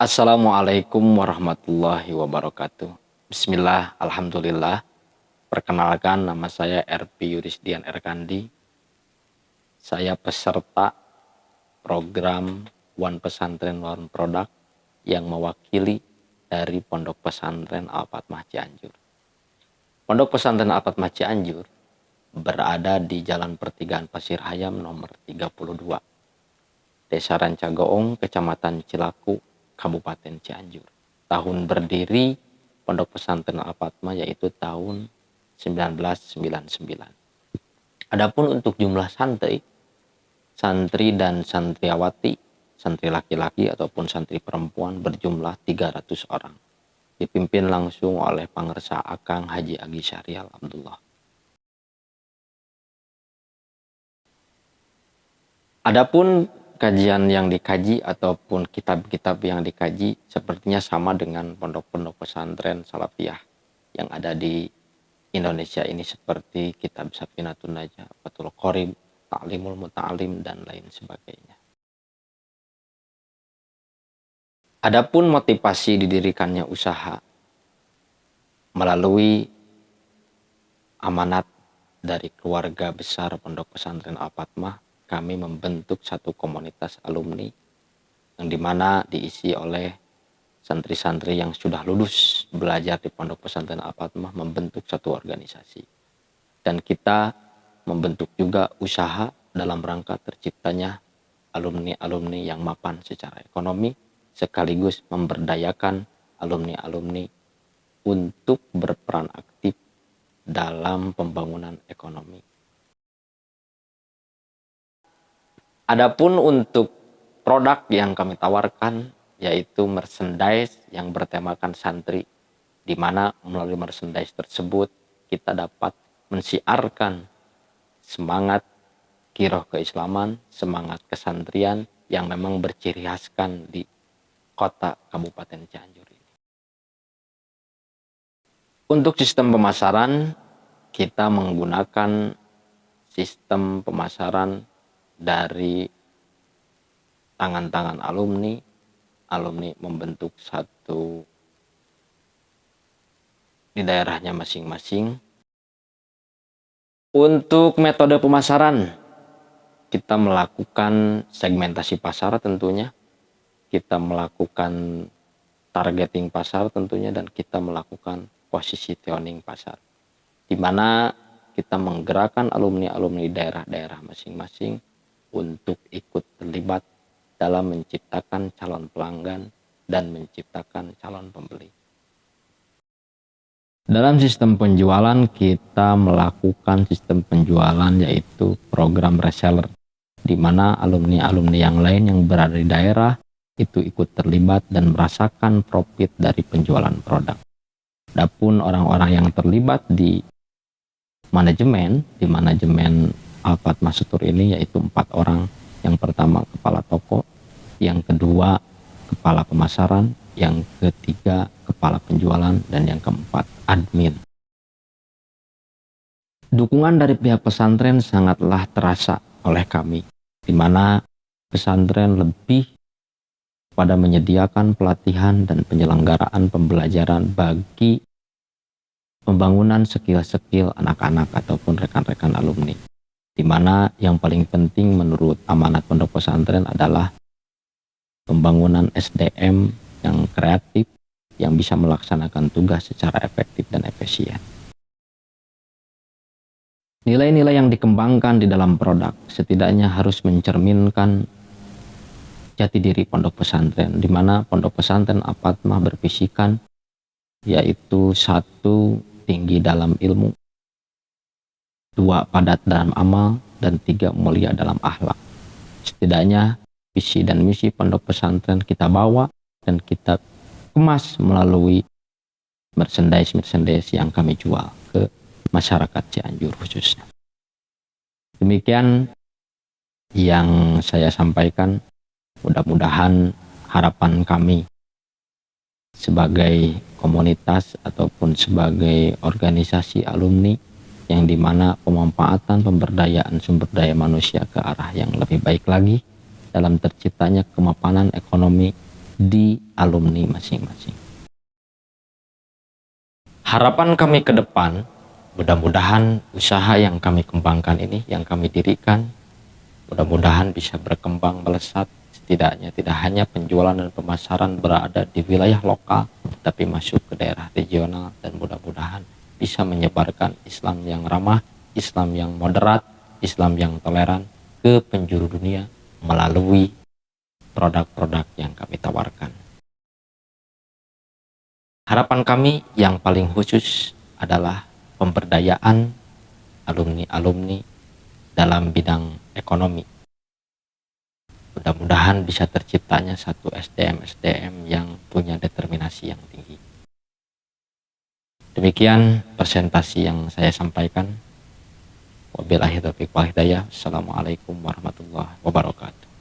Assalamualaikum warahmatullahi wabarakatuh. Bismillah, alhamdulillah. Perkenalkan, nama saya RP Yurisdian Erkandi. Saya peserta program One Pesantren One Product yang mewakili dari Pondok Pesantren Al-Fatmah Cianjur. Pondok Pesantren Al-Fatmah Cianjur berada di Jalan Pertigaan Pasir Hayam nomor 32, Desa Rancagoong, Kecamatan Cilaku, Kabupaten Cianjur. Tahun berdiri Pondok Pesantren Al-Fatmah yaitu tahun 1999. Adapun untuk jumlah santri dan santriawati, santri laki-laki ataupun santri perempuan berjumlah 300 orang. Dipimpin langsung oleh Pangersa Akang Haji Agi Syahrial Abdullah. Adapun kajian yang dikaji ataupun kitab-kitab yang dikaji sepertinya sama dengan pondok-pondok pesantren salafiyah yang ada di Indonesia ini, seperti kitab Safinatun Najah, Fathul Qorib, Ta'limul Muta'alim, dan lain sebagainya. Adapun motivasi didirikannya usaha melalui amanat dari keluarga besar Pondok Pesantren Al-Fatmah, kami membentuk satu komunitas alumni yang dimana diisi oleh santri-santri yang sudah lulus belajar di Pondok Pesantren Al-Fatmah, membentuk satu organisasi. Dan kita membentuk juga usaha dalam rangka terciptanya alumni-alumni yang mapan secara ekonomi, sekaligus memberdayakan alumni-alumni untuk berperan aktif dalam pembangunan ekonomi. Adapun untuk produk yang kami tawarkan yaitu merchandise yang bertemakan santri, di mana melalui merchandise tersebut kita dapat mensiarkan semangat kiroh keislaman, semangat kesantrian yang memang berciri khaskan di kota Kabupaten Cianjur ini. Untuk sistem pemasaran, kita menggunakan sistem pemasaran dari tangan-tangan alumni membentuk satu di daerahnya masing-masing. Untuk metode pemasaran, kita melakukan segmentasi pasar tentunya, kita melakukan targeting pasar tentunya, dan kita melakukan positioning pasar, di mana kita menggerakkan alumni-alumni daerah-daerah masing-masing untuk ikut terlibat dalam menciptakan calon pelanggan dan menciptakan calon pembeli. Dalam sistem penjualan, kita melakukan sistem penjualan yaitu program reseller, di mana alumni-alumni yang lain yang berada di daerah itu ikut terlibat dan merasakan profit dari penjualan produk. Adapun orang-orang yang terlibat di manajemen Al-Fatmah Setur ini yaitu 4 orang. Yang pertama kepala toko, yang kedua kepala pemasaran, yang ketiga kepala penjualan, dan yang keempat admin. Dukungan dari pihak pesantren sangatlah terasa oleh kami, di mana pesantren lebih pada menyediakan pelatihan dan penyelenggaraan pembelajaran bagi pembangunan skill-skill anak-anak ataupun rekan-rekan alumni, di mana yang paling penting menurut amanat pondok pesantren adalah pembangunan SDM yang kreatif, yang bisa melaksanakan tugas secara efektif dan efisien. Nilai-nilai yang dikembangkan di dalam produk setidaknya harus mencerminkan jati diri pondok pesantren, di mana pondok pesantren Al-Fatmah bervisikan yaitu 1, tinggi dalam ilmu, 2 padat dalam amal, dan 3 mulia dalam akhlak. Setidaknya visi dan misi pondok pesantren kita bawa dan kita kemas melalui merchandise yang kami jual ke masyarakat Cianjur khususnya. Demikian yang saya sampaikan. Mudah-mudahan harapan kami sebagai komunitas ataupun sebagai organisasi alumni yang dimana pemanfaatan pemberdayaan sumber daya manusia ke arah yang lebih baik lagi dalam terciptanya kemapanan ekonomi di alumni masing-masing. Harapan kami ke depan, mudah-mudahan usaha yang kami kembangkan ini, yang kami dirikan, mudah-mudahan bisa berkembang melesat. Setidaknya tidak hanya penjualan dan pemasaran berada di wilayah lokal, tapi masuk ke daerah regional, dan mudah-mudahan bisa menyebarkan Islam yang ramah, Islam yang moderat, Islam yang toleran ke penjuru dunia melalui produk-produk yang kami tawarkan. Harapan kami yang paling khusus adalah pemberdayaan alumni-alumni dalam bidang ekonomi. Mudah-mudahan bisa terciptanya satu SDM yang punya determinasi yang tinggi. Demikian presentasi yang saya sampaikan. Wabillahi taufiq wal hidayah. Assalamualaikum warahmatullahi wabarakatuh.